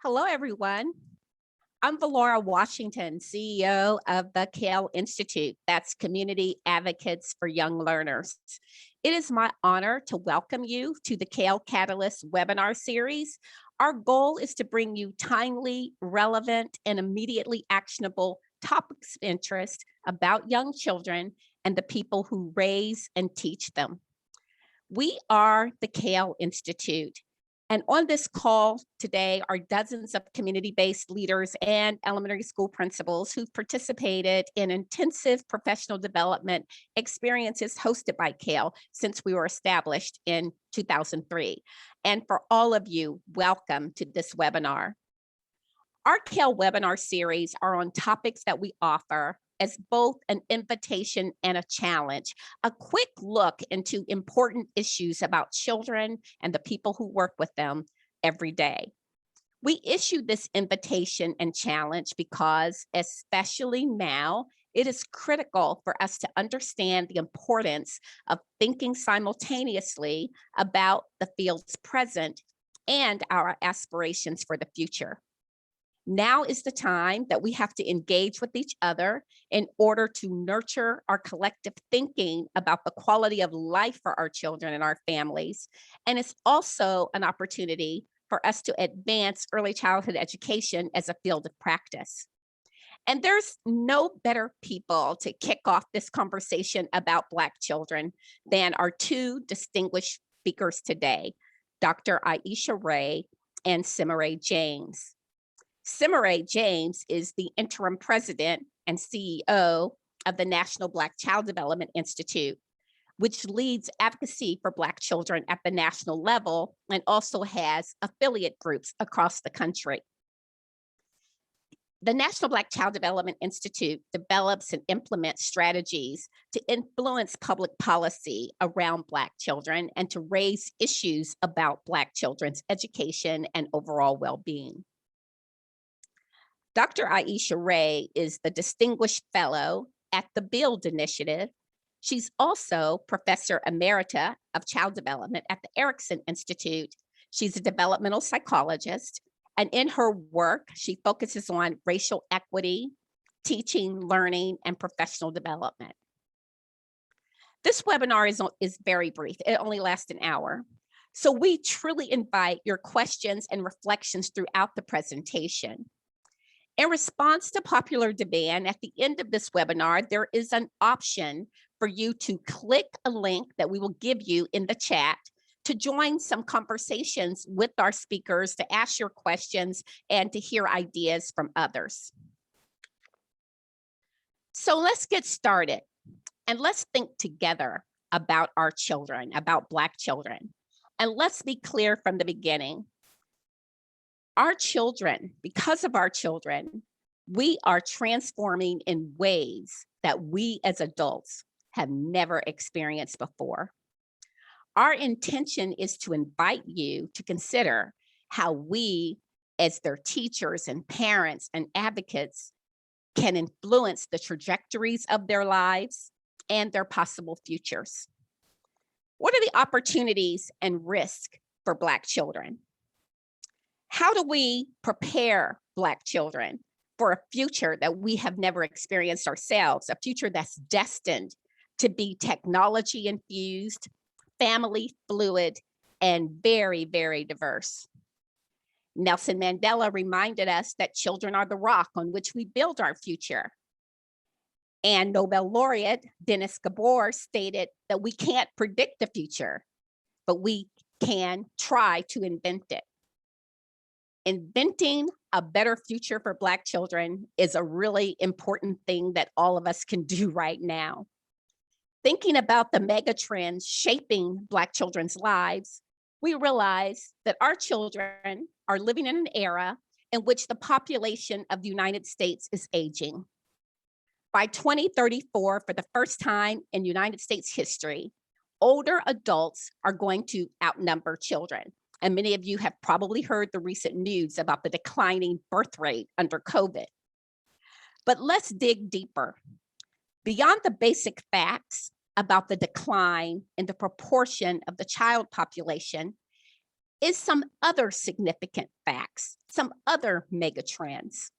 Hello, everyone. I'm Valora Washington, CEO of the CAYL Institute, that's Community Advocates for Young Learners. It is my honor to welcome you to the CAYL Catalyst webinar series. Our goal is to bring you timely, relevant, and immediately actionable topics of interest about young children and the people who raise and teach them. We are the CAYL Institute. And on this call today are dozens of community-based leaders and elementary school principals who've participated in intensive professional development experiences hosted by CAYL since we were established in 2003. And for all of you, welcome to this webinar. Our CAYL webinar series are on topics that we offer as both an invitation and a challenge, a quick look into important issues about children and the people who work with them every day. We issued this invitation and challenge because, especially now, it is critical for us to understand the importance of thinking simultaneously about the field's present and our aspirations for the future. Now is the time that we have to engage with each other in order to nurture our collective thinking about the quality of life for our children and our families. And it's also an opportunity for us to advance early childhood education as a field of practice. And there's no better people to kick off this conversation about Black children than our two distinguished speakers today, Dr. Aisha Ray and Cemeré James. Cemeré James is the interim president and CEO of the National Black Child Development Institute, which leads advocacy for Black children at the national level and also has affiliate groups across the country. The National Black Child Development Institute develops and implements strategies to influence public policy around Black children and to raise issues about Black children's education and overall well-being. Dr. Aisha Ray is the Distinguished Fellow at the BUILD Initiative. She's also Professor Emerita of Child Development at the Erikson Institute. She's a developmental psychologist, and in her work, she focuses on racial equity, teaching, learning, and professional development. This webinar is very brief. It only lasts an hour. So we truly invite your questions and reflections throughout the presentation. In response to popular demand, at the end of this webinar, there is an option for you to click a link that we will give you in the chat to join some conversations with our speakers, to ask your questions, and to hear ideas from others. So let's get started, and let's think together about our children, about Black children. And let's be clear from the beginning. Our children, because of our children, we are transforming in ways that we as adults have never experienced before. Our intention is to invite you to consider how we, as their teachers and parents and advocates, can influence the trajectories of their lives and their possible futures. What are the opportunities and risks for Black children? How do we prepare Black children for a future that we have never experienced ourselves, a future that's destined to be technology infused, family fluid, and very, very diverse? Nelson Mandela reminded us that children are the rock on which we build our future. And Nobel laureate Dennis Gabor stated that we can't predict the future, but we can try to invent it. Inventing a better future for Black children is a really important thing that all of us can do right now. Thinking about the mega trends shaping Black children's lives, we realize that our children are living in an era in which the population of the United States is aging. By 2034, for the first time in United States history, older adults are going to outnumber children. And many of you have probably heard the recent news about the declining birth rate under COVID. But let's dig deeper. Beyond the basic facts about the decline in the proportion of the child population, is some other significant facts, some other mega trends.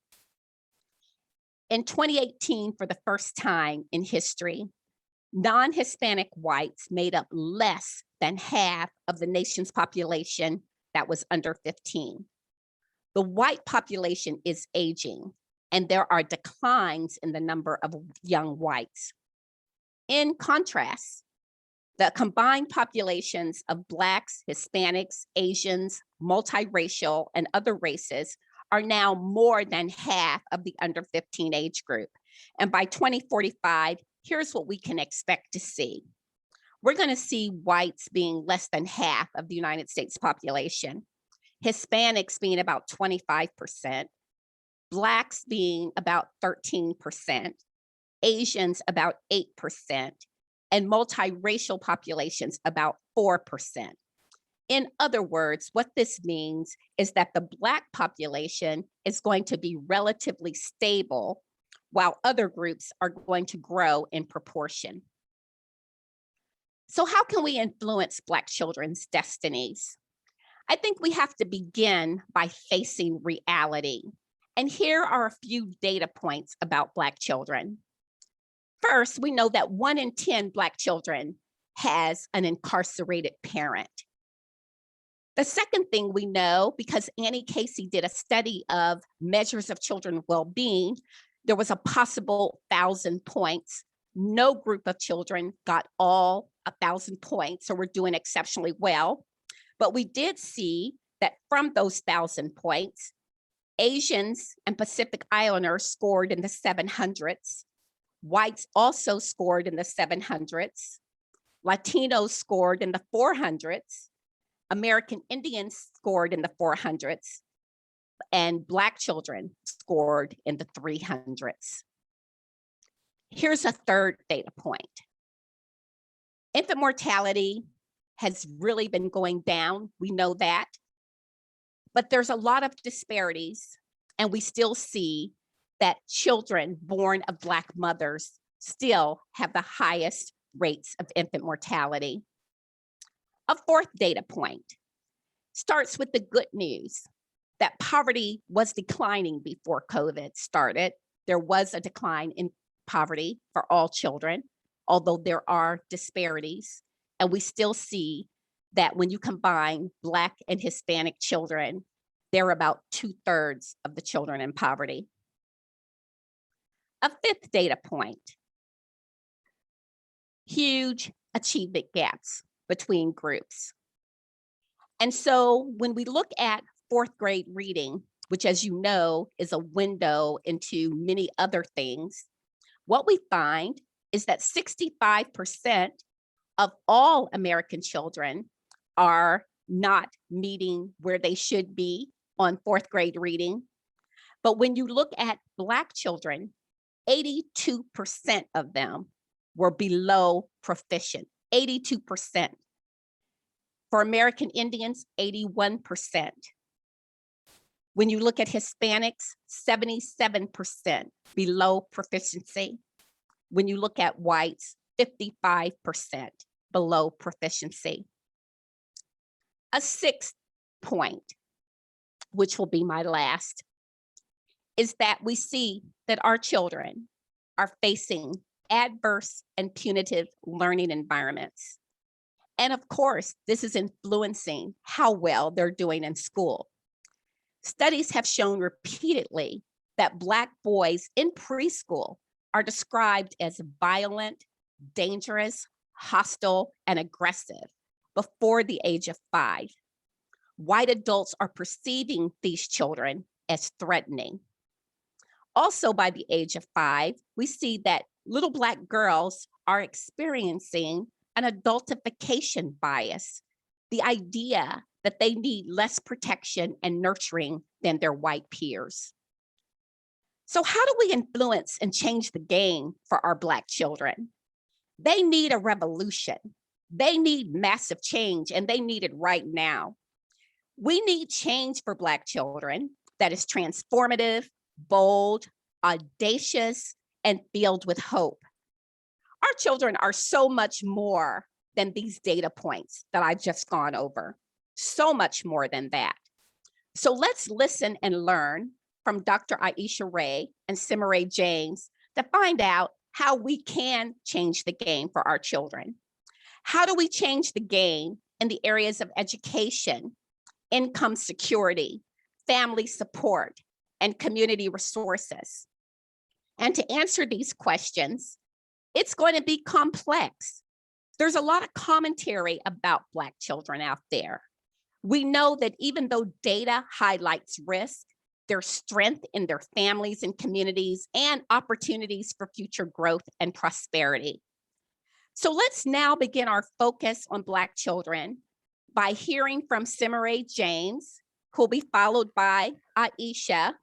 In 2018, for the first time in history, non-Hispanic whites made up less than half of the nation's population that was under 15. The white population is aging, and there are declines in the number of young whites. In contrast, the combined populations of Blacks, Hispanics, Asians, multiracial, and other races are now more than half of the under 15 age group. And by 2045, here's what we can expect to see. We're going to see whites being less than half of the United States population, Hispanics being about 25%, Blacks being about 13%, Asians about 8%, and multiracial populations about 4%. In other words, what this means is that the Black population is going to be relatively stable, while other groups are going to grow in proportion. So how can we influence Black children's destinies? I think we have to begin by facing reality. And here are a few data points about Black children. First, we know that 1 in 10 Black children has an incarcerated parent. The second thing we know, because Annie Casey did a study of measures of children's well-being, there was a possible 1,000 points. No group of children got all 1,000 points, so we're doing exceptionally well. But we did see that from those 1,000 points, Asians and Pacific Islanders scored in the 700s. Whites also scored in the 700s. Latinos scored in the 400s. American Indians scored in the 400s. And Black children scored in the 300s. Here's a third data point. Infant mortality has really been going down. We know that. But there's a lot of disparities, and we still see that children born of Black mothers still have the highest rates of infant mortality. A fourth data point starts with the good news that poverty was declining before COVID started. There was a decline in poverty for all children, although there are disparities. And we still see that when you combine Black and Hispanic children, they're about 2/3 of the children in poverty. A fifth data point, huge achievement gaps between groups. And so when we look at 4th grade reading, which, as you know, is a window into many other things, what we find is that 65% of all American children are not meeting where they should be on 4th grade reading. But when you look at Black children, 82% of them were below proficient, 82%. For American Indians, 81%. When you look at Hispanics, 77% below proficiency. When you look at whites, 55% below proficiency. A sixth point, which will be my last, is that we see that our children are facing adverse and punitive learning environments. And of course, this is influencing how well they're doing in school. Studies have shown repeatedly that Black boys in preschool are described as violent, dangerous, hostile, and aggressive before the age of 5. White adults are perceiving these children as threatening. Also, by the age of 5, we see that little Black girls are experiencing an adultification bias, the idea that they need less protection and nurturing than their white peers. So how do we influence and change the game for our Black children? They need a revolution. They need massive change, and they need it right now. We need change for Black children that is transformative, bold, audacious, and filled with hope. Our children are so much more than these data points that I've just gone over. so much more than that. So let's listen and learn from Dr. Aisha Ray and Cemeré James to find out how we can change the game for our children. How do we change the game in the areas of education, income security, family support, and community resources? And to answer these questions, it's going to be complex. There's a lot of commentary about Black children out there. We know that even though data highlights risk, there's strength in their families and communities and opportunities for future growth and prosperity. So let's now begin our focus on Black children by hearing from Cemeré James, who will be followed by Aisha,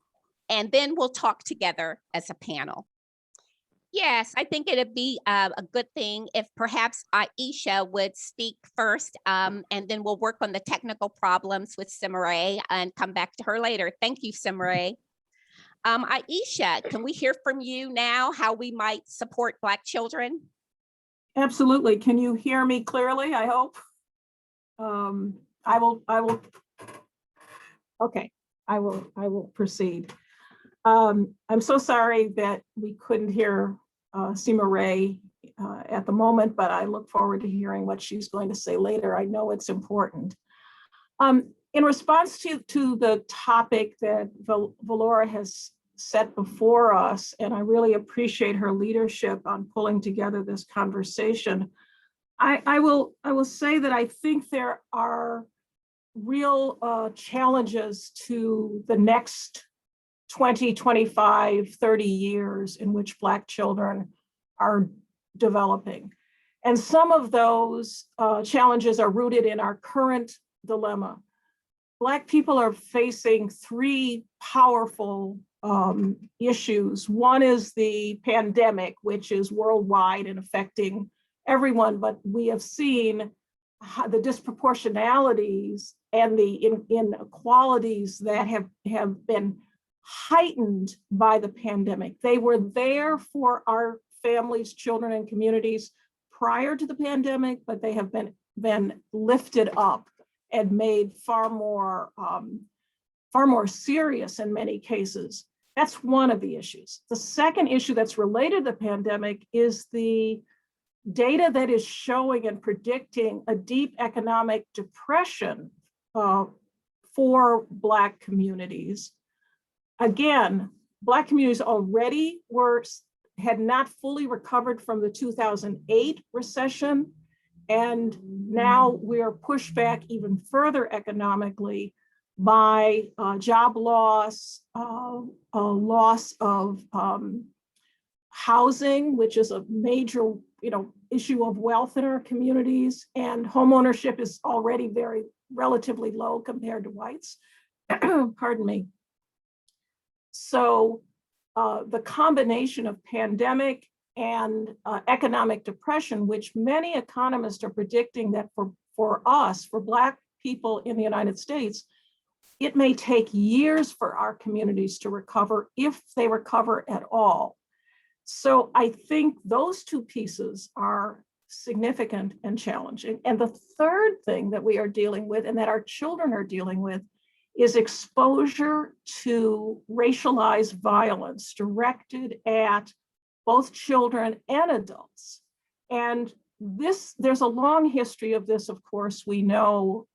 and then we'll talk together as a panel. Yes, I think it'd be a good thing if perhaps Aisha would speak first, and then we'll work on the technical problems with Cemeré and come back to her later. Thank you, Cemeré. Aisha, can we hear from you now how we might support Black children? Absolutely. Can you hear me clearly, I hope? I will. Okay, I will proceed. I'm so sorry that we couldn't hear Cemeré at the moment, but I look forward to hearing what she's going to say later. I know it's important. In response to the topic that Valora has set before us, and I really appreciate her leadership on pulling together this conversation, I will say that I think there are real challenges to the next 20, 25, 30 years in which Black children are developing. And some of those challenges are rooted in our current dilemma. Black people are facing three powerful issues. One is the pandemic, which is worldwide and affecting everyone, but we have seen the disproportionalities and the inequalities that have been heightened by the pandemic. They were there for our families, children, and communities prior to the pandemic, but they have been lifted up and made far more serious in many cases. That's one of the issues. The second issue that's related to the pandemic is the data that is showing and predicting a deep economic depression for Black communities. Again, Black communities already had not fully recovered from the 2008 recession, and now we are pushed back even further economically by job loss, loss of housing, which is a major issue of wealth in our communities, and homeownership is already relatively low compared to whites. Pardon me. So the combination of pandemic and economic depression, which many economists are predicting that for us, for Black people in the United States, it may take years for our communities to recover, if they recover at all. So I think those two pieces are significant and challenging. And the third thing that we are dealing with, and that our children are dealing with, is exposure to racialized violence directed at both children and adults. And there's a long history of this, of course. We know,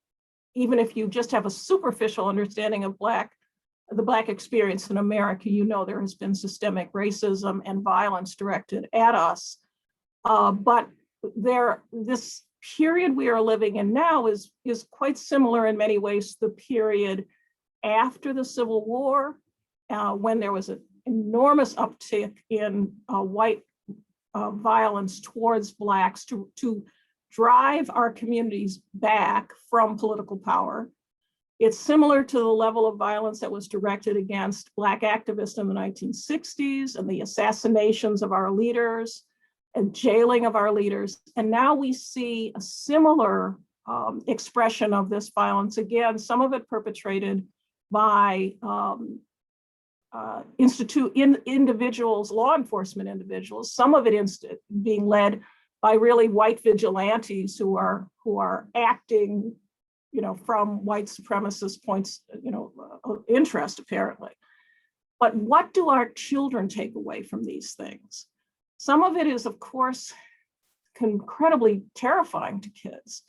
even if you just have a superficial understanding of the Black experience in America, there has been systemic racism and violence directed at us. But this period we are living in now is quite similar in many ways to the period after the Civil War, when there was an enormous uptick in white violence towards Blacks to drive our communities back from political power. It's similar to the level of violence that was directed against Black activists in the 1960s and the assassinations of our leaders and jailing of our leaders. And now we see a similar expression of this violence, again, some of it perpetrated by individuals, law enforcement individuals, some of it being led by really white vigilantes who are acting from white supremacist points, of interest, apparently. But what do our children take away from these things? Some of it is, of course, incredibly terrifying to kids.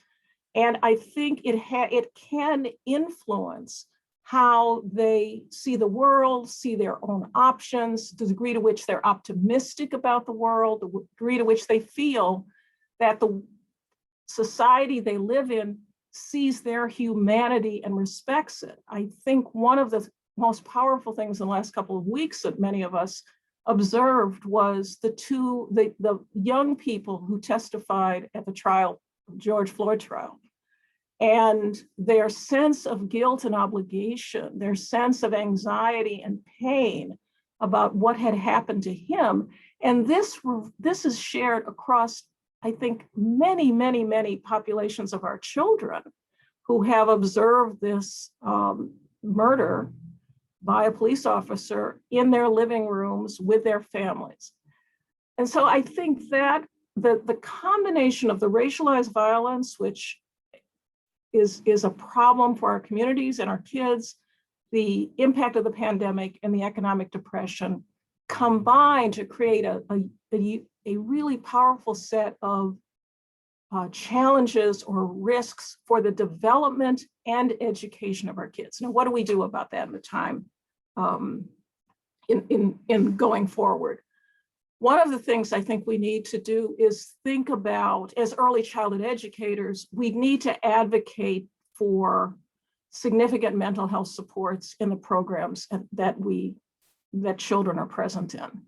And I think it can influence how they see the world, see their own options, the degree to which they're optimistic about the world, the degree to which they feel that the society they live in sees their humanity and respects it. I think one of the most powerful things in the last couple of weeks that many of us observed was the young people who testified at the trial, George Floyd trial, and their sense of guilt and obligation, their sense of anxiety and pain about what had happened to him. And this is shared across, I think, many, many, many populations of our children who have observed this murder by a police officer in their living rooms with their families. And so I think that the combination of the racialized violence, which is a problem for our communities and our kids, the impact of the pandemic and the economic depression combine to create a really powerful set of challenges or risks for the development and education of our kids. Now, what do we do about that in the time in going forward? One of the things I think we need to do is think about, as early childhood educators, we need to advocate for significant mental health supports in the programs that children are present in.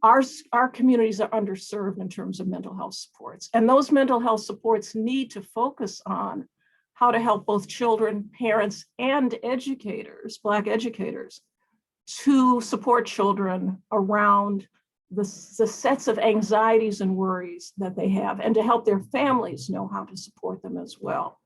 Our communities are underserved in terms of mental health supports, and those mental health supports need to focus on how to help both children, parents, and educators, Black educators, to support children around the sets of anxieties and worries that they have, and to help their families know how to support them as well.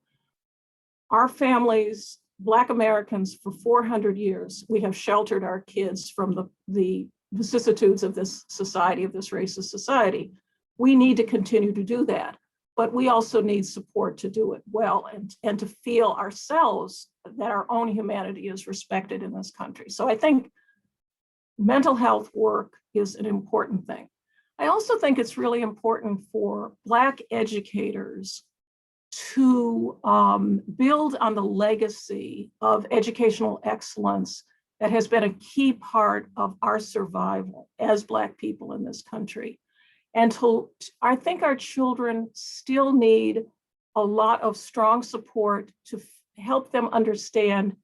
Our families, Black Americans, for 400 years, we have sheltered our kids from the vicissitudes of this society, of this racist society. We need to continue to do that, but we also need support to do it well and to feel ourselves that our own humanity is respected in this country. So I think mental health work is an important thing. I also think it's really important for Black educators to build on the legacy of educational excellence that has been a key part of our survival as Black people in this country. And I think our children still need a lot of strong support to help them understand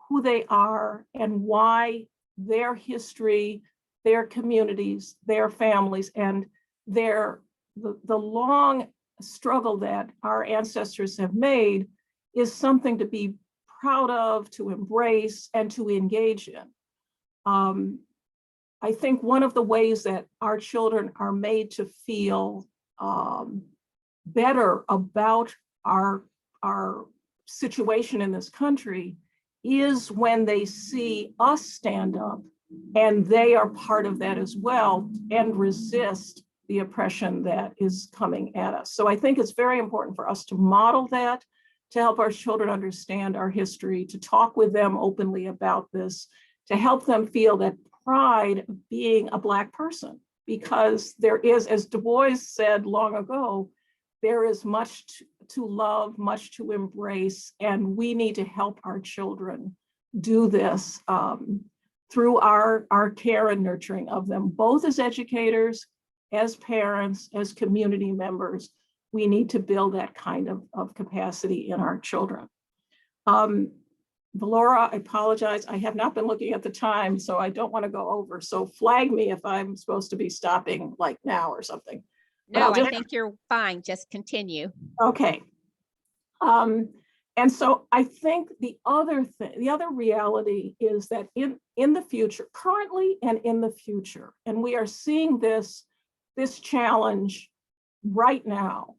who they are and why their history, their communities, their families, and the long struggle that our ancestors have made is something to be proud of, to embrace, and to engage in. I think one of the ways that our children are made to feel better about our situation in this country is when they see us stand up and they are part of that as well and resist the oppression that is coming at us. So I think it's very important for us to model that, to help our children understand our history, to talk with them openly about this, to help them feel that pride of being a Black person, because there is, as Du Bois said long ago, there is much to love, much to embrace, and we need to help our children do this through our care and nurturing of them, both as educators, as parents, as community members. We need to build that kind of capacity in our children. Valora, I apologize. I have not been looking at the time, so I don't want to go over. So flag me if I'm supposed to be stopping like now or something. No, I think you're fine. Just continue. Okay. And so I think the other reality is that in the future, currently and in the future, and we are seeing this challenge right now,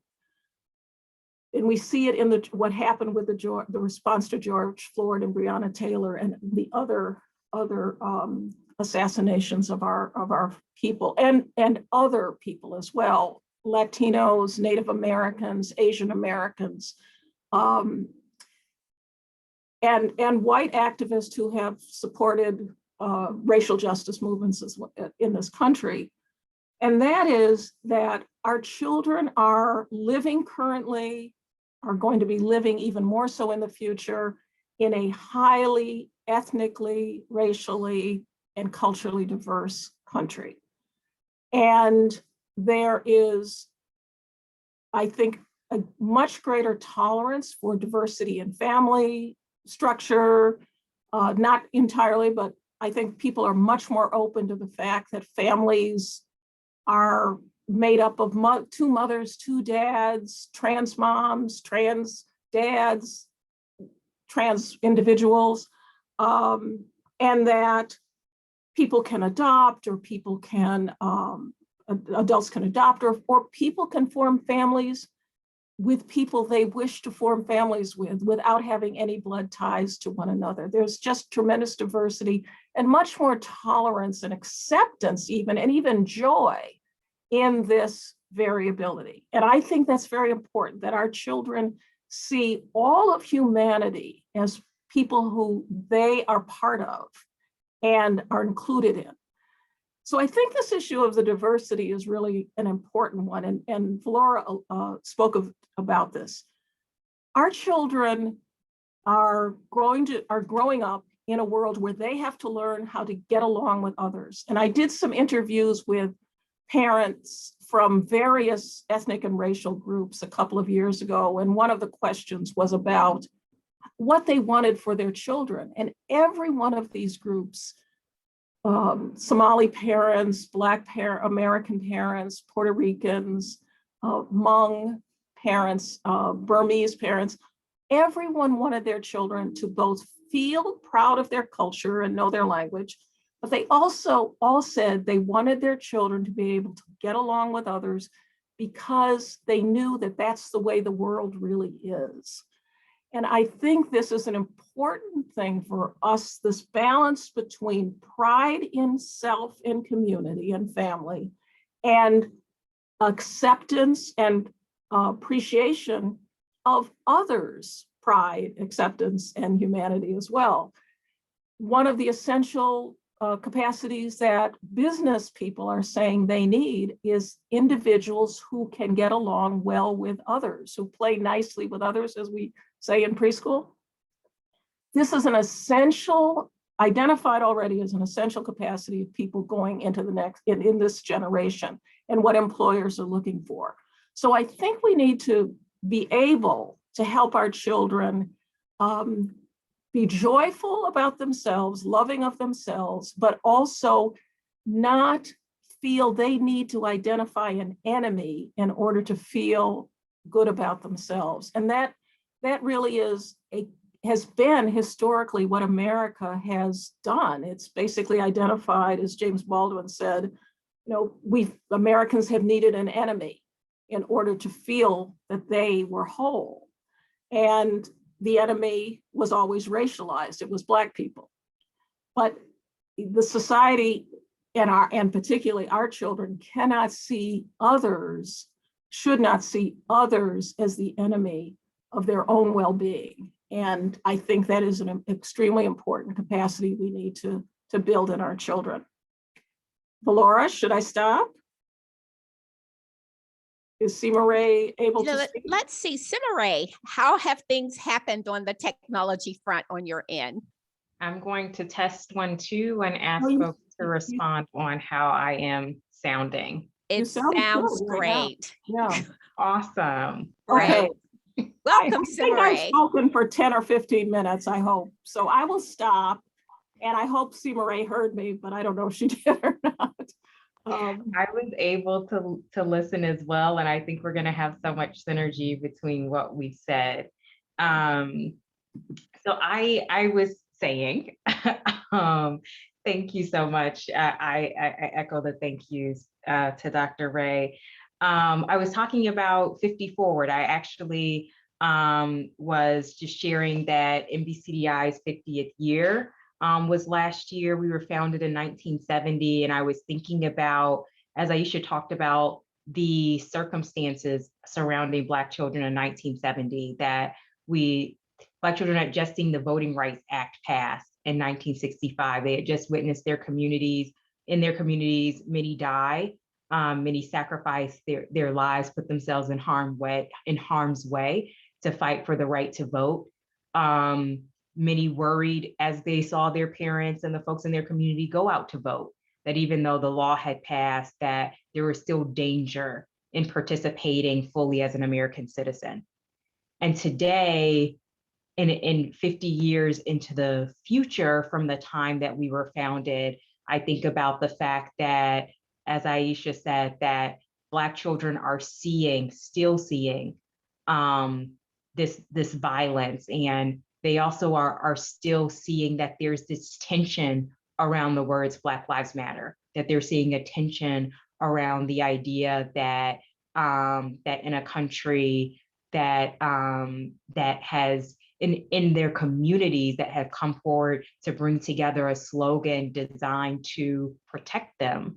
and we see it in what happened with the response to George Floyd and Breonna Taylor and the other assassinations of our people and other people as well, Latinos, Native Americans, Asian Americans, and white activists who have supported racial justice movements in this country. And that is that our children are living currently, are going to be living even more so in the future, in a highly ethnically, racially, and culturally diverse country. And there is, I think, a much greater tolerance for diversity in family structure, not entirely, but I think people are much more open to the fact that families are made up of two mothers, two dads, trans moms, trans dads, trans individuals, and that people can adopt, or people can, adults can adopt, or people can form families with people they wish to form families with without having any blood ties to one another. There's just tremendous diversity and much more tolerance and acceptance even, and even joy in this variability. And I think that's very important, that our children see all of humanity as people who they are part of and are included in. So I think this issue of the diversity is really an important one, and Valora spoke about this. Our children are growing up in a world where they have to learn how to get along with others. And I did some interviews with parents from various ethnic and racial groups a couple of years ago, and one of the questions was about what they wanted for their children. And every one of these groups, Somali parents, Black American parents, Puerto Ricans, Hmong parents, Burmese parents, everyone wanted their children to both feel proud of their culture and know their language, but they also all said they wanted their children to be able to get along with others because they knew that that's the way the world really is. And I think this is an important thing for us, this balance between pride in self and community and family, and acceptance and appreciation of others' pride, acceptance, and humanity as well. One of the essential capacities that business people are saying they need is individuals who can get along well with others, who play nicely with others, as we say in preschool. This is an essential, identified already as an essential capacity of people going into the next, in this generation, and what employers are looking for. So I think we need to be able to help our children be joyful about themselves, loving of themselves, but also not feel they need to identify an enemy in order to feel good about themselves. And that really has been historically what America has done. It's basically identified, as James Baldwin said, Americans have needed an enemy in order to feel that they were whole. And the enemy was always racialized. It was Black people. But the society, and particularly our children, cannot see others, should not see others as the enemy of their own well-being. And I think that is an extremely important capacity we need to build in our children. Valora, should I stop? Is Cemeré able to speak? Let's see, Cemeré, how have things happened on the technology front on your end? I'm going to test 1, 2, and ask folks to respond on how I am sounding. It sounds great. Yeah. Awesome. Okay. Welcome, I think I've Cemeré. spoken for 10 or 15 minutes, I hope. So I will stop, and I hope Cemeré heard me, but I don't know if she did or not. I was able to listen as well, and I think we're going to have so much synergy between what we said. So I was saying, thank you so much. I echo the thank yous to Dr. Ray. I was talking about 50 Forward. I actually was just sharing that NBCDI's 50th year was last year. We were founded in 1970, and I was thinking about, as Aisha talked about, the circumstances surrounding Black children in 1970, that Black children had just seen the Voting Rights Act passed in 1965. They had just witnessed in their communities, many die, many sacrifice their lives, put themselves in harm's way to fight for the right to vote. Many worried as they saw their parents and the folks in their community go out to vote, that even though the law had passed, that there was still danger in participating fully as an American citizen. And today, in 50 years into the future from the time that we were founded, I think about the fact that, as Aisha said, that Black children are still seeing this violence, and they also are still seeing that there's this tension around the words Black Lives Matter, that they're seeing a tension around the idea that that in a country that has in their communities that have come forward to bring together a slogan designed to protect them,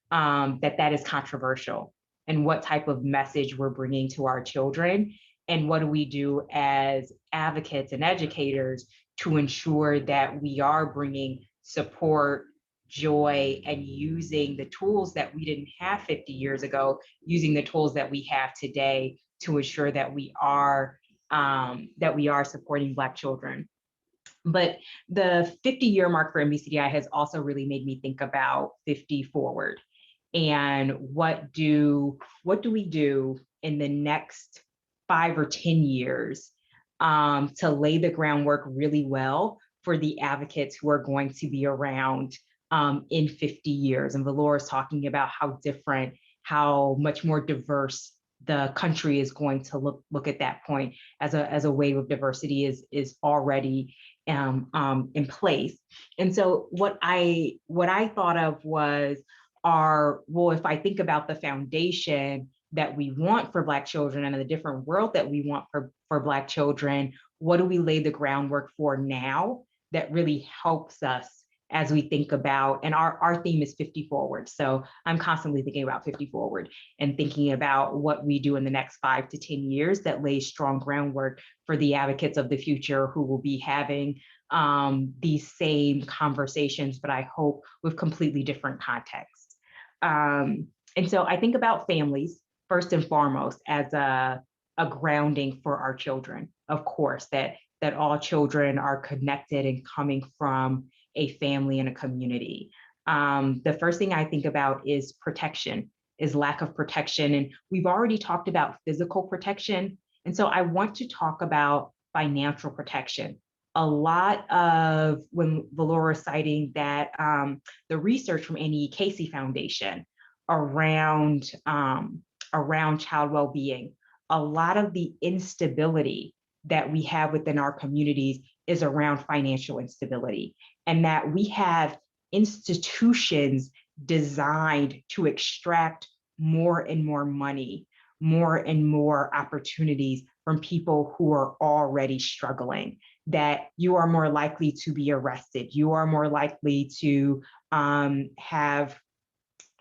that is controversial, and what type of message we're bringing to our children, and what do we do as advocates and educators to ensure that we are bringing support, joy, and using the tools that we didn't have 50 years ago, using the tools that we have today to ensure that we are supporting Black children. But the 50-year mark for NBCDI has also really made me think about 50 forward, and what do we do in the next 5 or 10 years to lay the groundwork really well for the advocates who are going to be around in 50 years. And Valora's talking about how much more diverse the country is going to look at that point, as a wave of diversity is already in place. And so what I thought of was, if I think about the foundation that we want for Black children and the different world that we want for Black children, what do we lay the groundwork for now that really helps us as we think about, and our theme is 50 forward. So I'm constantly thinking about 50 forward and thinking about what we do in the next 5 to 10 years that lays strong groundwork for the advocates of the future who will be having these same conversations, but I hope with completely different contexts. And so I think about families first and foremost as a grounding for our children. Of course, that all children are connected and coming from a family and a community. The first thing I think about is protection, is lack of protection. And we've already talked about physical protection. And so I want to talk about financial protection. A lot of, when Valora is citing that the research from Annie Casey Foundation around child well-being, a lot of the instability that we have within our communities is around financial instability, and that we have institutions designed to extract more and more money, more and more opportunities from people who are already struggling, that you are more likely to be arrested, you are more likely to have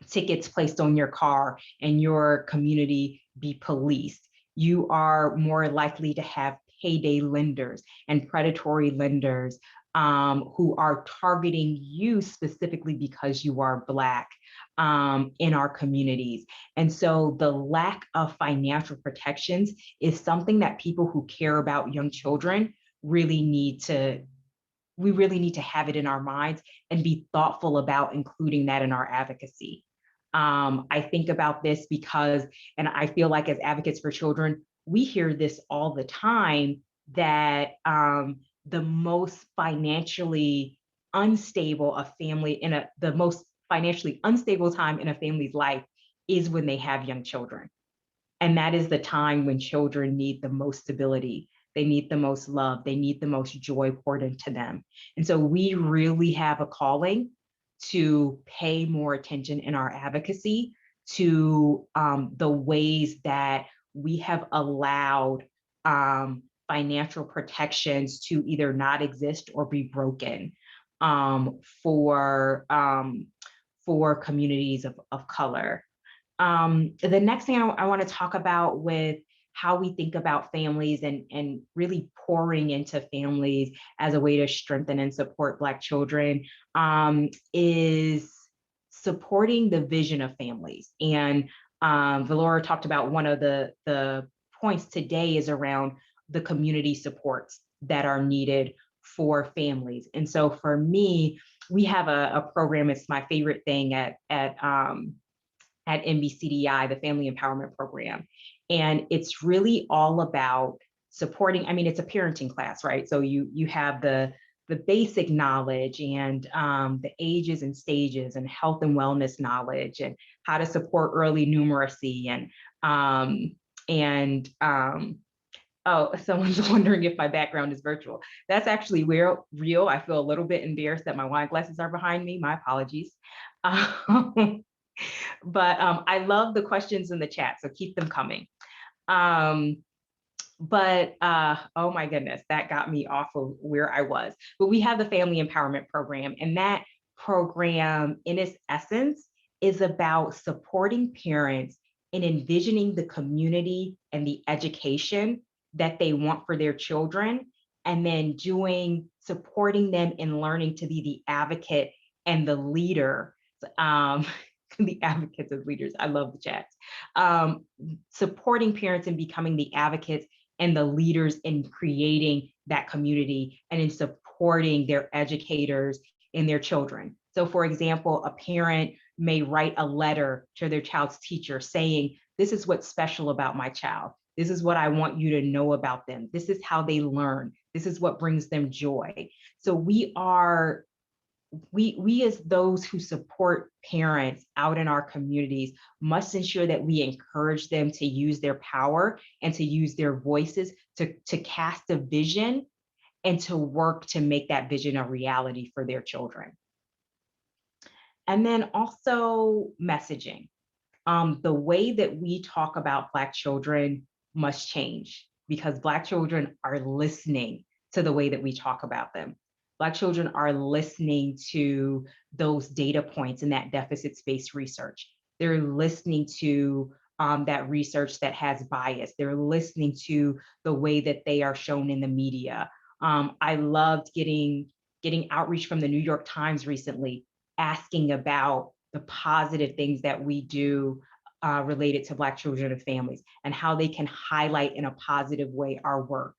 tickets placed on your car and your community be policed. You are more likely to have payday lenders and predatory lenders who are targeting you specifically because you are Black in our communities. And so the lack of financial protections is something that people who care about young children really need to have it in our minds and be thoughtful about including that in our advocacy. I think about this because, and I feel like as advocates for children, we hear this all the time, that the most financially unstable the most financially unstable time in a family's life is when they have young children. And that is the time when children need the most stability. They need the most love. They need the most joy poured into them. And so we really have a calling to pay more attention in our advocacy to the ways that we have allowed financial protections to either not exist or be broken for communities of color. The next thing I want to talk about with how we think about families and really pouring into families as a way to strengthen and support Black children is supporting the vision of families. And Valora talked about one of the points today is around the community supports that are needed for families. And so for me, we have a program, it's my favorite thing at NBCDI, the Family Empowerment Program. And it's really all about supporting, I mean, it's a parenting class, right? So you have the basic knowledge and the ages and stages and health and wellness knowledge and how to support early numeracy oh, someone's wondering if my background is virtual. That's actually real. I feel a little bit embarrassed that my wine glasses are behind me. My apologies. But I love the questions in the chat, so keep them coming. Oh my goodness, that got me off of where I was. But we have the Family Empowerment Program, and that program in its essence is about supporting parents in envisioning the community and the education that they want for their children, and then supporting them in learning to be the advocate and the leader. The advocates as leaders, I love the chats. Supporting parents in becoming the advocates and the leaders in creating that community and in supporting their educators and their children. So for example, a parent may write a letter to their child's teacher saying, this is what's special about my child. This is what I want you to know about them. This is how they learn. This is what brings them joy. So we as those who support parents out in our communities must ensure that we encourage them to use their power and to use their voices to cast a vision and to work to make that vision a reality for their children. And then also messaging. The way that we talk about Black children must change because Black children are listening to the way that we talk about them. Black children are listening to those data points in that deficit-based research. They're listening to that research that has bias. They're listening to the way that they are shown in the media. I loved getting outreach from the New York Times recently, asking about the positive things that we do related to Black children and families and how they can highlight in a positive way our work.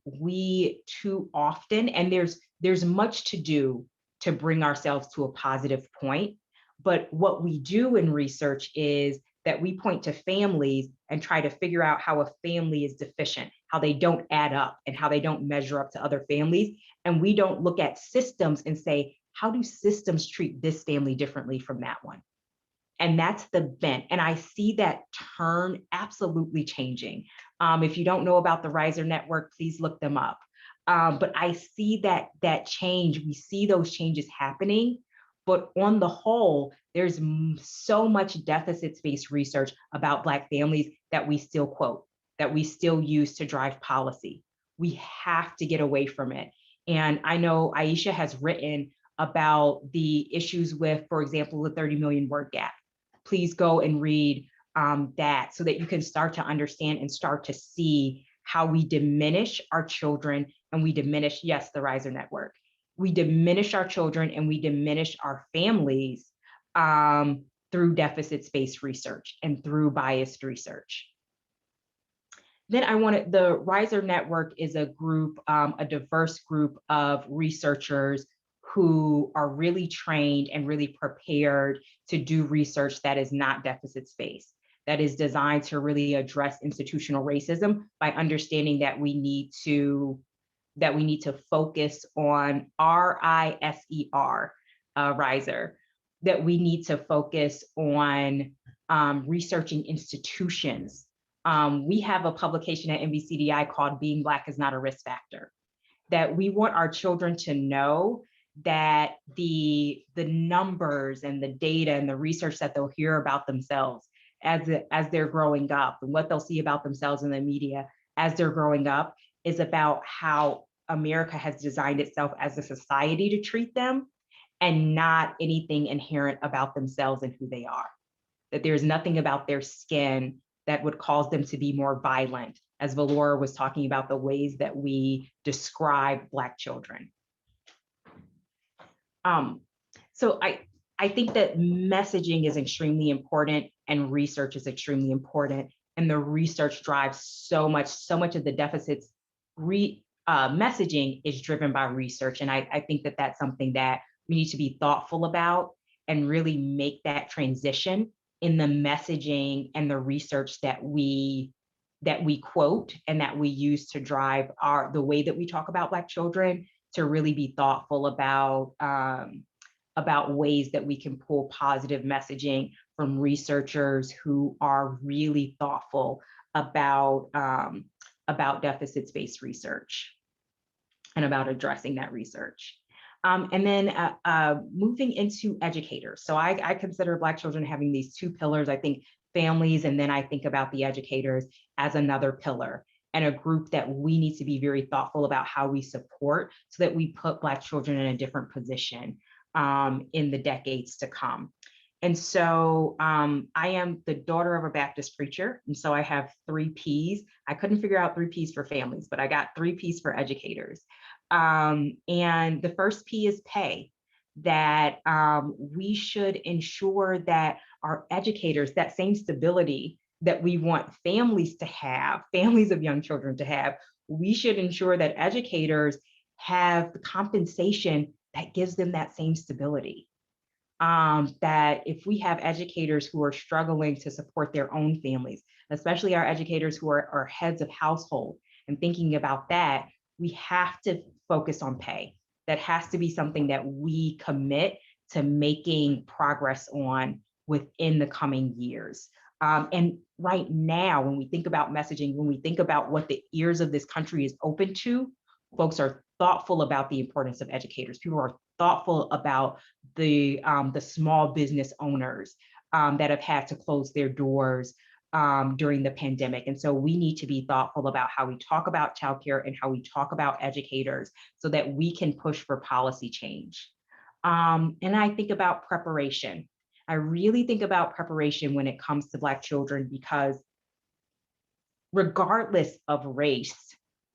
We too often, and there's much to do to bring ourselves to a positive point, but what we do in research is that we point to families and try to figure out how a family is deficient, how they don't add up and how they don't measure up to other families. And we don't look at systems and say, how do systems treat this family differently from that one? And that's the bent. And I see that turn absolutely changing. If you don't know about the Riser Network, please look them up. But I see that change. We see those changes happening. But on the whole, there's so much deficit-based research about Black families that we still quote, that we still use to drive policy. We have to get away from it. And I know Aisha has written about the issues with, for example, the 30 million word gap. Please go and read that so that you can start to understand and start to see how we diminish our children and we diminish, yes, the Riser Network. We diminish our children and we diminish our families through deficit-based research and through biased research. Then the Riser Network is a group, a diverse group of researchers who are really trained and really prepared to do research that is not deficit-based, that is designed to really address institutional racism by understanding that we need to focus on RISER, Riser, that we need to focus on researching institutions. We have a publication at NBCDI called Being Black is Not a Risk Factor, that we want our children to know that the numbers and the data and the research that they'll hear about themselves as they're growing up and what they'll see about themselves in the media as they're growing up is about how America has designed itself as a society to treat them and not anything inherent about themselves and who they are. That there's nothing about their skin that would cause them to be more violent, as Valora was talking about the ways that we describe Black children. So I think that messaging is extremely important and research is extremely important. And the research drives so much of the deficits. Messaging is driven by research. And I think that that's something that we need to be thoughtful about and really make that transition in the messaging and the research that we quote and that we use to drive the way that we talk about Black children, to really be thoughtful about ways that we can pull positive messaging from researchers who are really thoughtful about deficits-based research and about addressing that research. And then moving into educators. So I consider Black children having these two pillars. I think families, and then I think about the educators as another pillar, and a group that we need to be very thoughtful about how we support so that we put Black children in a different position in the decades to come. And so I am the daughter of a Baptist preacher. And so I have 3 Ps. I couldn't figure out 3 Ps for families, but I got 3 Ps for educators. And the first P is pay, that we should ensure that our educators, that same stability that we want families to have, families of young children to have, we should ensure that educators have the compensation that gives them that same stability. That if we have educators who are struggling to support their own families, especially our educators who are heads of household, and thinking about that, we have to focus on pay. That has to be something that we commit to making progress on within the coming years. And right now, when we think about messaging, when we think about what the ears of this country is open to, folks are thoughtful about the importance of educators. People are thoughtful about the small business owners that have had to close their doors during the pandemic. And so we need to be thoughtful about how we talk about childcare and how we talk about educators so that we can push for policy change. And I think about preparation. I really think about preparation when it comes to Black children, because regardless of race,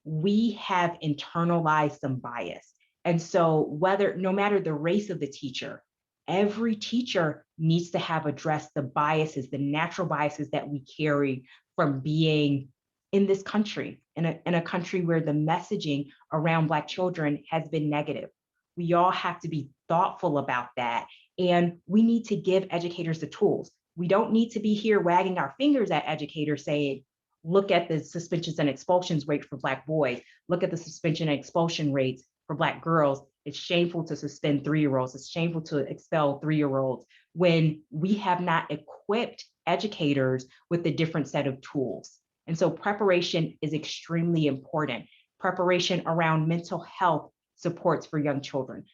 we have internalized some bias. And so no matter the race of the teacher, every teacher needs to have addressed the biases, the natural biases that we carry from being in this country, in a country where the messaging around Black children has been negative. We all have to be thoughtful about that. And we need to give educators the tools. We don't need to be here wagging our fingers at educators saying, look at the suspensions and expulsions rate for Black boys. Look at the suspension and expulsion rates for Black girls. It's shameful to suspend 3-year-olds. It's shameful to expel 3-year-olds when we have not equipped educators with a different set of tools. And so preparation is extremely important. Preparation around mental health supports for young children.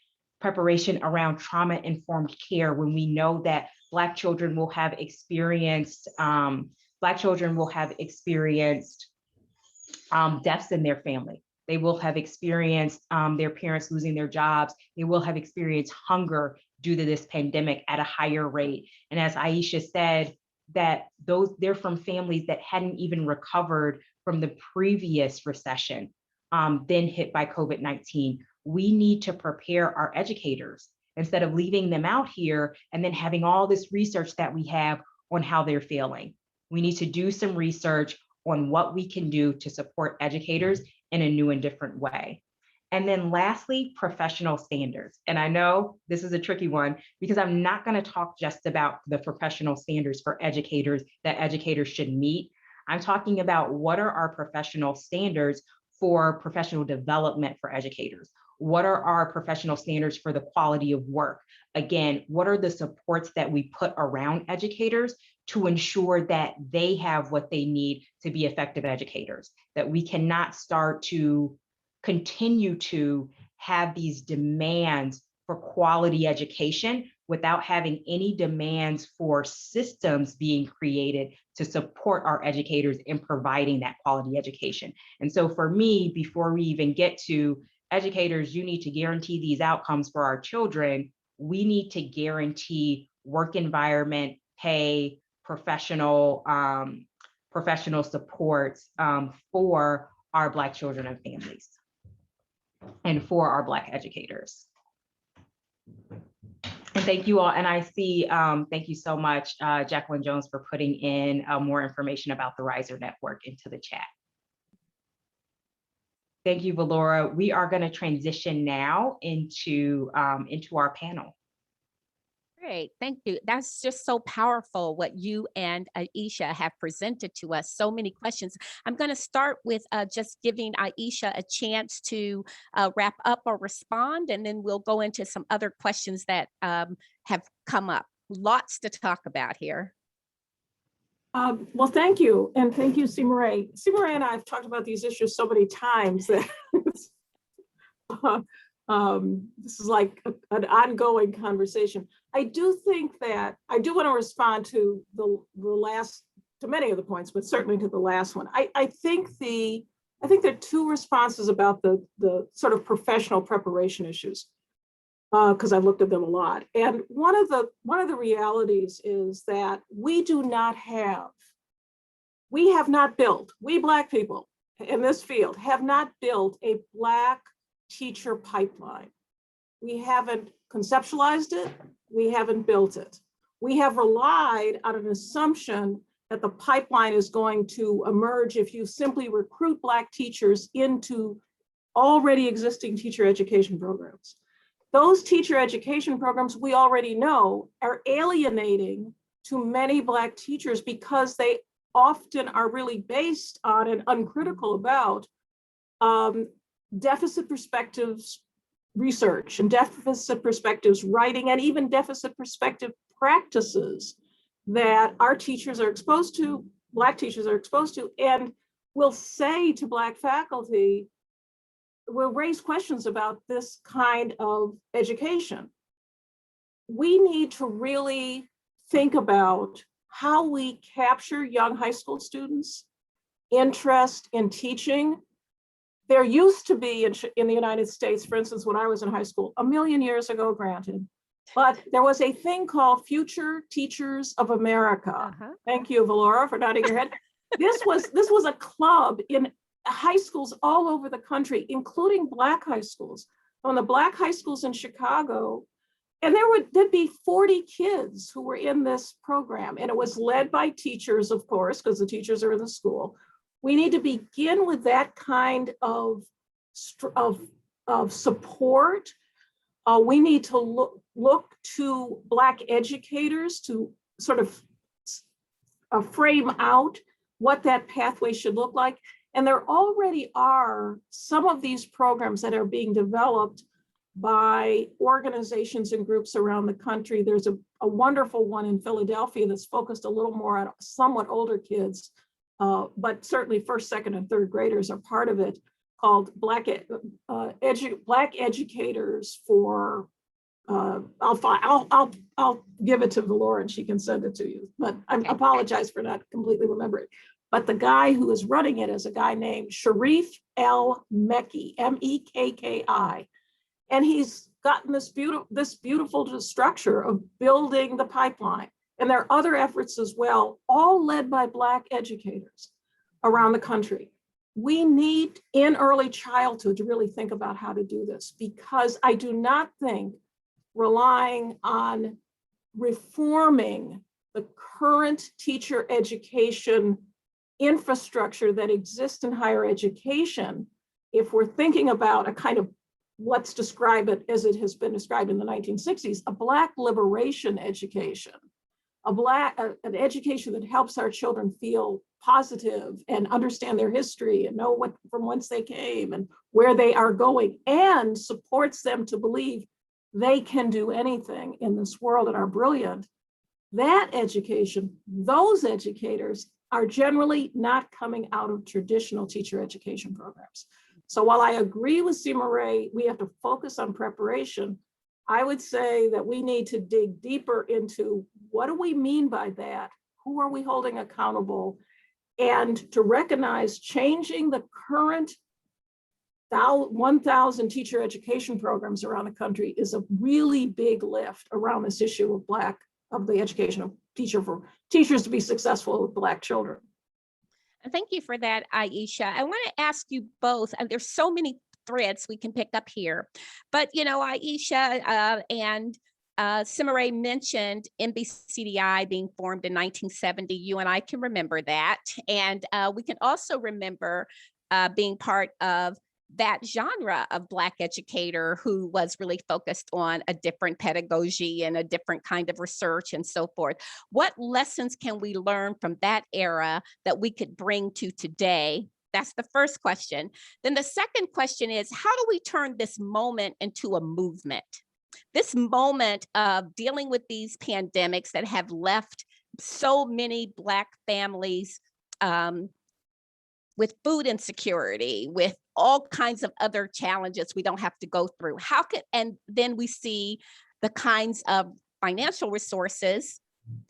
Preparation around trauma-informed care, when we know that Black children will have experienced deaths in their family. They will have experienced their parents losing their jobs. They will have experienced hunger due to this pandemic at a higher rate. And as Aisha said, that they're from families that hadn't even recovered from the previous recession, then hit by COVID-19. We need to prepare our educators instead of leaving them out here and then having all this research that we have on how they're failing. We need to do some research on what we can do to support educators in a new and different way. And then lastly, professional standards. And I know this is a tricky one because I'm not going to talk just about the professional standards for educators that educators should meet. I'm talking about what are our professional standards for professional development for educators? What are our professional standards for the quality of work? Again, what are the supports that we put around educators to ensure that they have what they need to be effective educators? That we cannot start to continue to have these demands for quality education without having any demands for systems being created to support our educators in providing that quality education. And so for me, before we even get to educators, you need to guarantee these outcomes for our children, we need to guarantee work environment, pay, professional professional supports for our Black children and families and for our Black educators. And thank you all. And I see, thank you so much, Jacqueline Jones, for putting in more information about the Riser Network into the chat. Thank you, Valora. We are going to transition now into our panel. Great, thank you. That's just so powerful what you and Aisha have presented to us. So many questions. I'm going to start with just giving Aisha a chance to wrap up or respond, and then we'll go into some other questions that have come up. Lots to talk about here. Well, thank you. And thank you, Cemeré. Cemeré and I have talked about these issues so many times that this is like an ongoing conversation. I do think that I do want to respond to to many of the points, but certainly to the last one. I think there are two responses about the sort of professional preparation issues, because I've looked at them a lot. And one of the realities is that we have not built, we Black people in this field have not built a Black teacher pipeline. We haven't conceptualized it, we haven't built it. We have relied on an assumption that the pipeline is going to emerge if you simply recruit Black teachers into already existing teacher education programs. Those teacher education programs, we already know, are alienating to many Black teachers because they often are really based on and uncritical about deficit perspectives research and deficit perspectives writing, and even deficit perspective practices that our teachers are exposed to, Black teachers are exposed to, and will say to Black faculty, will raise questions about this kind of education. We need to really think about how we capture young high school students' interest in teaching. There used to be in the United States, for instance, when I was in high school, a million years ago, granted, but there was a thing called Future Teachers of America. Thank you, Valora, for nodding your head. This was a club in high schools all over the country, including Black high schools. On the Black high schools in Chicago, and there'd be 40 kids who were in this program, and it was led by teachers, of course, because the teachers are in the school. We need to begin with that kind of support. We need to look to Black educators to sort of frame out what that pathway should look like. And there already are some of these programs that are being developed by organizations and groups around the country. There's a wonderful one in Philadelphia that's focused a little more on somewhat older kids, but certainly first, second, and third graders are part of it, called Black Educators for, I'll give it to Valora and she can send it to you, but I apologize for not completely remembering. But the guy who is running it is a guy named Sharif El Mekki, M-E-K-K-I. And he's gotten this beautiful structure of building the pipeline. And there are other efforts as well, all led by Black educators around the country. We need in early childhood to really think about how to do this, because I do not think relying on reforming the current teacher education infrastructure that exists in higher education, if we're thinking about a kind of, let's describe it as it has been described in the 1960s, a Black liberation education, an education that helps our children feel positive and understand their history and know from whence they came and where they are going, and supports them to believe they can do anything in this world and are brilliant. That education, those educators are generally not coming out of traditional teacher education programs. So while I agree with Cemeré, we have to focus on preparation, I would say that we need to dig deeper into what do we mean by that? Who are we holding accountable? And to recognize changing the current 1,000 teacher education programs around the country is a really big lift around this issue of the education of teachers to be successful with Black children. Thank you for that, Aisha. I want to ask you both, and there's so many threads we can pick up here, but Aisha and Cemeré mentioned NBCDI being formed in 1970. You and I can remember that. And we can also remember being part of that genre of Black educator who was really focused on a different pedagogy and a different kind of research and so forth. What lessons can we learn from that era that we could bring to today? That's the first question. Then the second question is, how do we turn this moment into a movement? This moment of dealing with these pandemics that have left so many Black families with food insecurity, with all kinds of other challenges we don't have to go through. And then we see the kinds of financial resources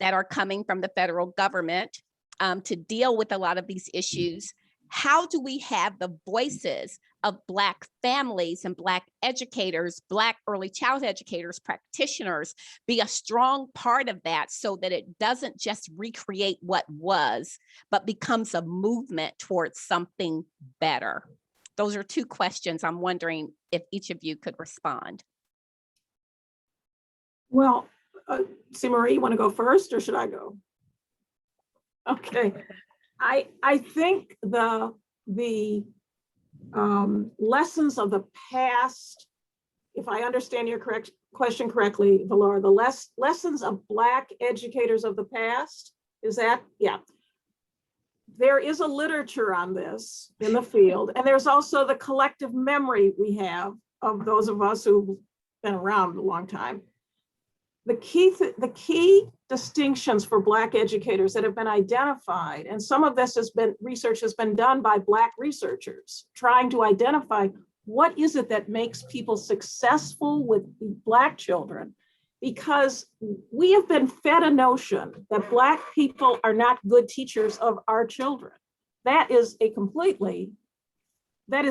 that are coming from the federal government to deal with a lot of these issues. How do we have the voices of Black families and Black educators, Black early childhood educators, practitioners, be a strong part of that so that it doesn't just recreate what was, but becomes a movement towards something better? Those are two questions I'm wondering if each of you could respond. Well, Cemeré, you want to go first or should I go? Okay. I think the lessons of the past, if I understand your question correctly, Valora, the lessons of Black educators of the past, is that? Yeah. There is a literature on this in the field, and there's also the collective memory we have of those of us who've been around a long time. The key distinctions for Black educators that have been identified, and some of this research has been done by Black researchers trying to identify what is it that makes people successful with Black children, because we have been fed a notion that Black people are not good teachers of our children. That is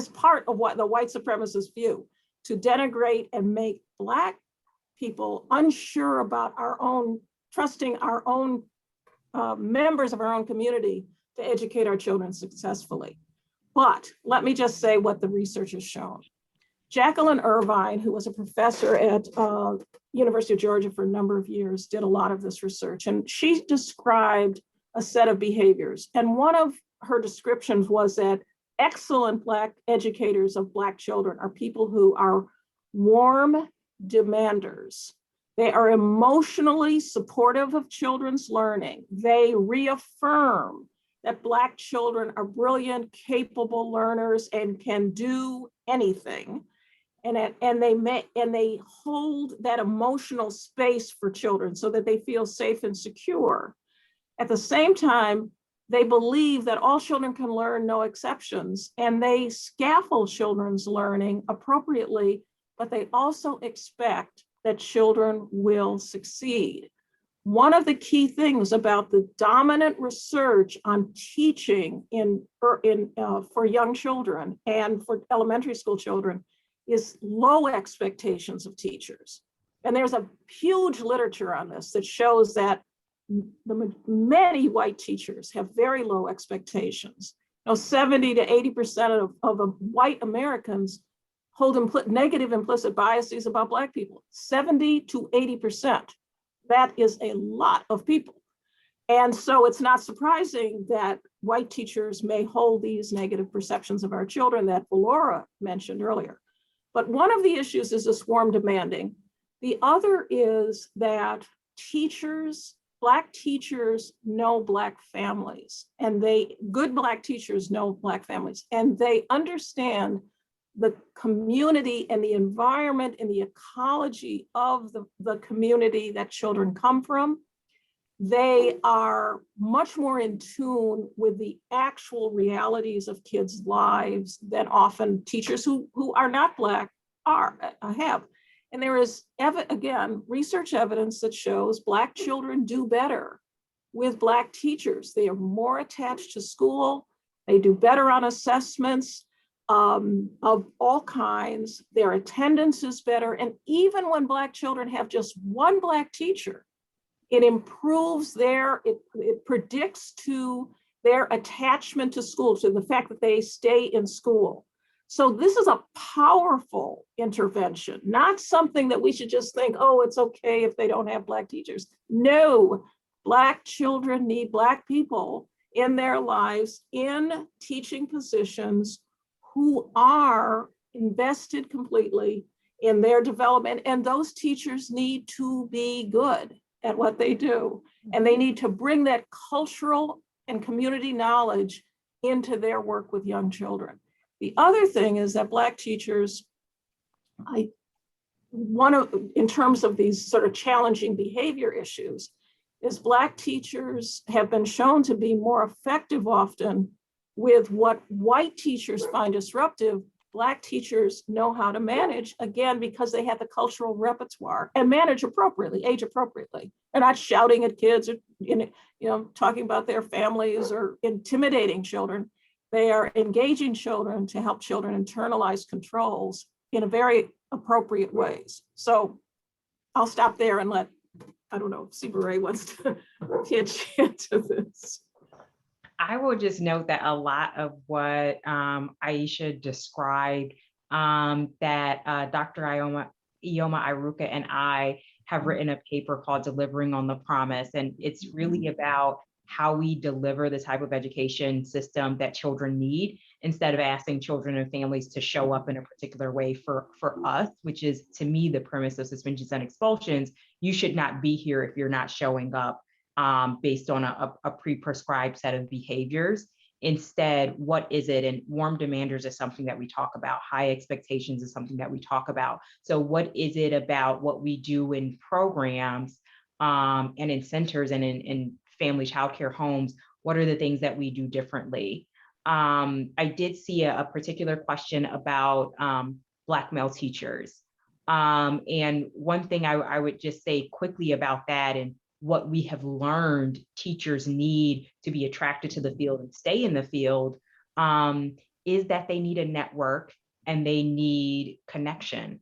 part of what the white supremacist view, to denigrate and make Black people unsure about trusting our own members of our own community to educate our children successfully. But let me just say what the research has shown. Jacqueline Irvine, who was a professor at University of Georgia for a number of years, did a lot of this research, and she described a set of behaviors. And one of her descriptions was that excellent Black educators of Black children are people who are warm demanders. They are emotionally supportive of children's learning. They reaffirm that Black children are brilliant, capable learners and can do anything. And they hold that emotional space for children so that they feel safe and secure. At the same time, they believe that all children can learn, no exceptions, and they scaffold children's learning appropriately, but they also expect that children will succeed. One of the key things about the dominant research on teaching for young children and for elementary school children is low expectations of teachers. And there's a huge literature on this that shows that many white teachers have very low expectations. 70 to 80% of white Americans hold negative implicit biases about Black people. 70 to 80%. That is a lot of people. And so it's not surprising that white teachers may hold these negative perceptions of our children that Valora mentioned earlier. But one of the issues is the swarm demanding. The other is that Black teachers know Black families, and good Black teachers know Black families, and they understand the community and the environment and the ecology of the community that children come from. They are much more in tune with the actual realities of kids' lives than often teachers who are not Black have. And there is, again, research evidence that shows Black children do better with Black teachers. They are more attached to school. They do better on assessments of all kinds. Their attendance is better. And even when Black children have just one Black teacher, it improves it predicts to their attachment to school, to the fact that they stay in school. So this is a powerful intervention, not something that we should just think, oh, it's okay if they don't have Black teachers. No, Black children need Black people in their lives in teaching positions who are invested completely in their development. And those teachers need to be good at what they do. And they need to bring that cultural and community knowledge into their work with young children. The other thing is that Black teachers, in terms of these sort of challenging behavior issues, is Black teachers have been shown to be more effective often with what white teachers find disruptive. Black teachers know how to manage, again, because they have the cultural repertoire and manage appropriately, age appropriately. They're not shouting at kids or talking about their families or intimidating children. They are engaging children to help children internalize controls in a very appropriate ways. So I'll stop there and let, I don't know, if Cemeré wants to pitch into this. I will just note that a lot of what Aisha described, that Dr. Ioma Iruka and I have written a paper called Delivering on the Promise. And it's really about how we deliver the type of education system that children need, instead of asking children and families to show up in a particular way for us, which is, to me, the premise of suspensions and expulsions. You should not be here if you're not showing up based on a pre-prescribed set of behaviors. Instead, what is it? And warm demanders is something that we talk about. High expectations is something that we talk about. So what is it about what we do in programs and in centers and in family childcare homes? What are the things that we do differently? I did see a particular question about Black male teachers. And one thing I would just say quickly about that, and what we have learned teachers need to be attracted to the field and stay in the field, is that they need a network and they need connection.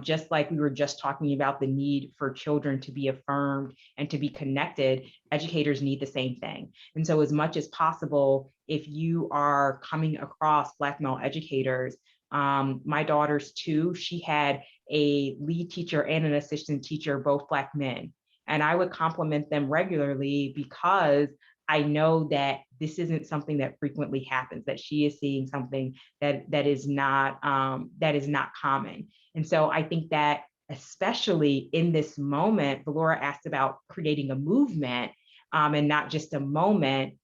Just like we were just talking about the need for children to be affirmed and to be connected, educators need the same thing. And so as much as possible, if you are coming across Black male educators, my daughter's two, she had a lead teacher and an assistant teacher, both Black men. And I would compliment them regularly because I know that this isn't something that frequently happens, that she is seeing something that is not common. And so I think that especially in this moment, Valora asked about creating a movement and not just a moment.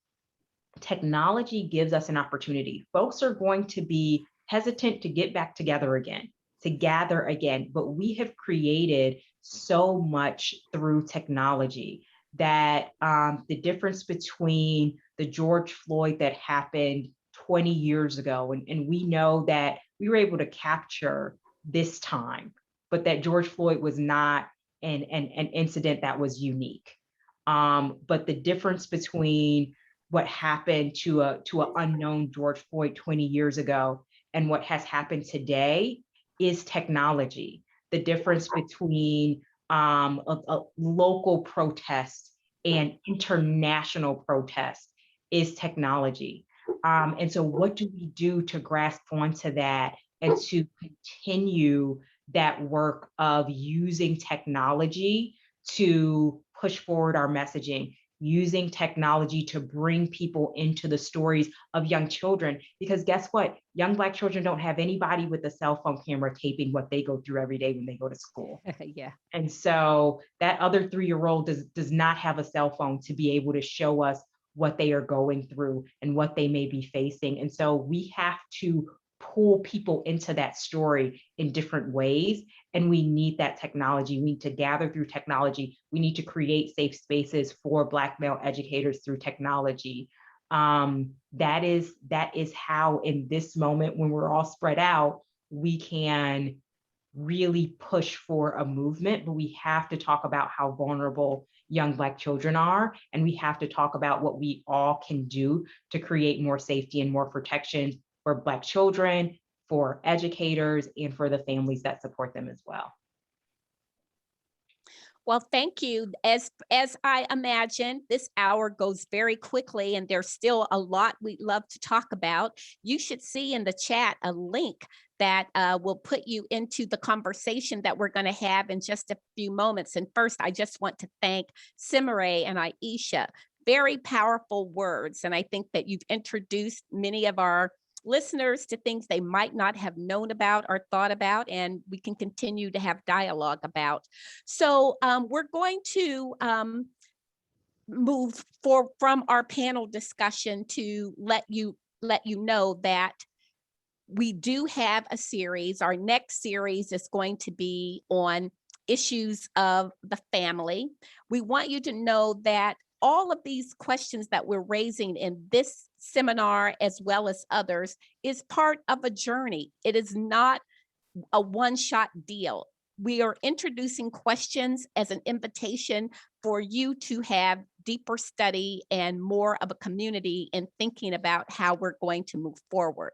Technology gives us an opportunity. Folks are going to be hesitant to get back together again, to gather again, but we have created so much through technology that the difference between the George Floyd that happened 20 years ago, and we know that we were able to capture this time, but that George Floyd was not an incident that was unique. But the difference between what happened to an unknown George Floyd 20 years ago and what has happened today is technology. The difference between a local protest and international protest is technology. And so what do we do to grasp onto that and to continue that work of using technology to push forward our messaging, using technology to bring people into the stories of young children? Because guess what? Young Black children don't have anybody with a cell phone camera taping what they go through every day when they go to school. Yeah. And so that other 3-year-old does not have a cell phone to be able to show us what they are going through and what they may be facing. And so we have to pull people into that story in different ways. And we need that technology. We need to gather through technology. We need to create safe spaces for Black male educators through technology. That is how, in this moment, when we're all spread out, we can really push for a movement. But we have to talk about how vulnerable young Black children are. And we have to talk about what we all can do to create more safety and more protection for Black children, for educators, and for the families that support them as well. Well, thank you. As I imagine, this hour goes very quickly and there's still a lot we'd love to talk about. You should see in the chat a link that will put you into the conversation that we're going to have in just a few moments. And first, I just want to thank Cemeré and Aisha. Very powerful words. And I think that you've introduced many of our listeners to things they might not have known about or thought about, and we can continue to have dialogue about. So we're going to move from our panel discussion to let you know that we do have a series. Our next series is going to be on issues of the family. We want you to know that all of these questions that we're raising in this seminar, as well as others, is part of a journey. It is not a one-shot deal. We are introducing questions as an invitation for you to have deeper study and more of a community in thinking about how we're going to move forward.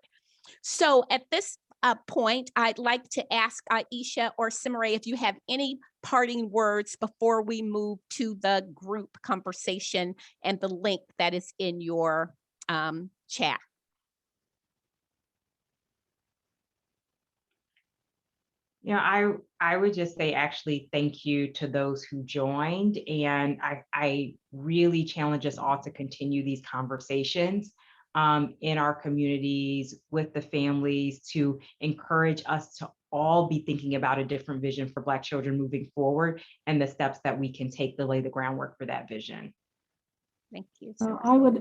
So at this point, I'd like to ask Aisha or Cemeré if you have any parting words before we move to the group conversation and the link that is in your chat. Yeah, I would just say actually thank you to those who joined, and I really challenge us all to continue these conversations in our communities with the families, to encourage us to all be thinking about a different vision for Black children moving forward and the steps that we can take to lay the groundwork for that vision. Thank you.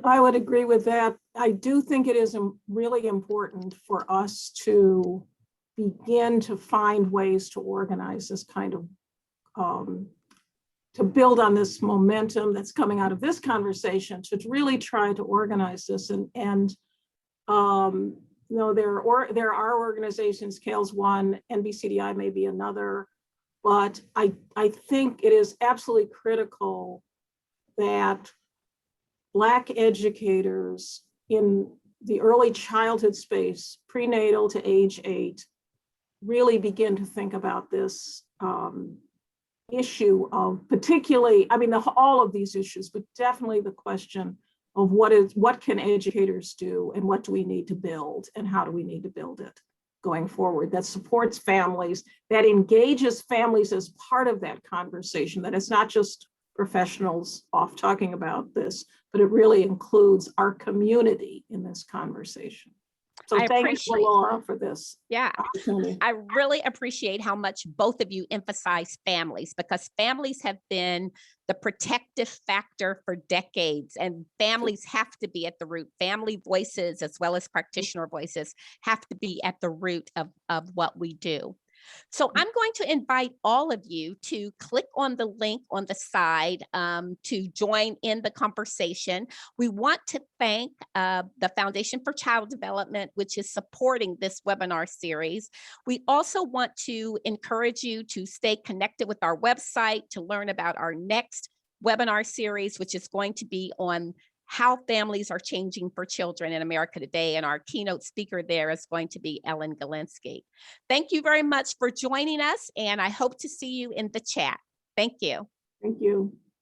I would agree with that. I do think it is really important for us to begin to find ways to organize this kind of, to build on this momentum that's coming out of this conversation, to really try to organize this. And you know, there are organizations, CAYL's one, NBCDI may be another, but I think it is absolutely critical that Black educators in the early childhood space, prenatal to age 8, really begin to think about this issue of, particularly, I mean, all of these issues, but definitely the question of what can educators do and what do we need to build and how do we need to build it going forward, that supports families, that engages families as part of that conversation, that it's not just professionals off talking about this, but it really includes our community in this conversation. So thank you, Valora, for this. Yeah, I really appreciate how much both of you emphasize families, because families have been the protective factor for decades, and families have to be at the root. Family voices, as well as practitioner voices, have to be at the root of what we do. So I'm going to invite all of you to click on the link on the side to join in the conversation. We want to thank the Foundation for Child Development, which is supporting this webinar series. We also want to encourage you to stay connected with our website to learn about our next webinar series, which is going to be on how families are changing for children in America today. And our keynote speaker there is going to be Ellen Galinsky. Thank you very much for joining us, and I hope to see you in the chat. Thank you. Thank you.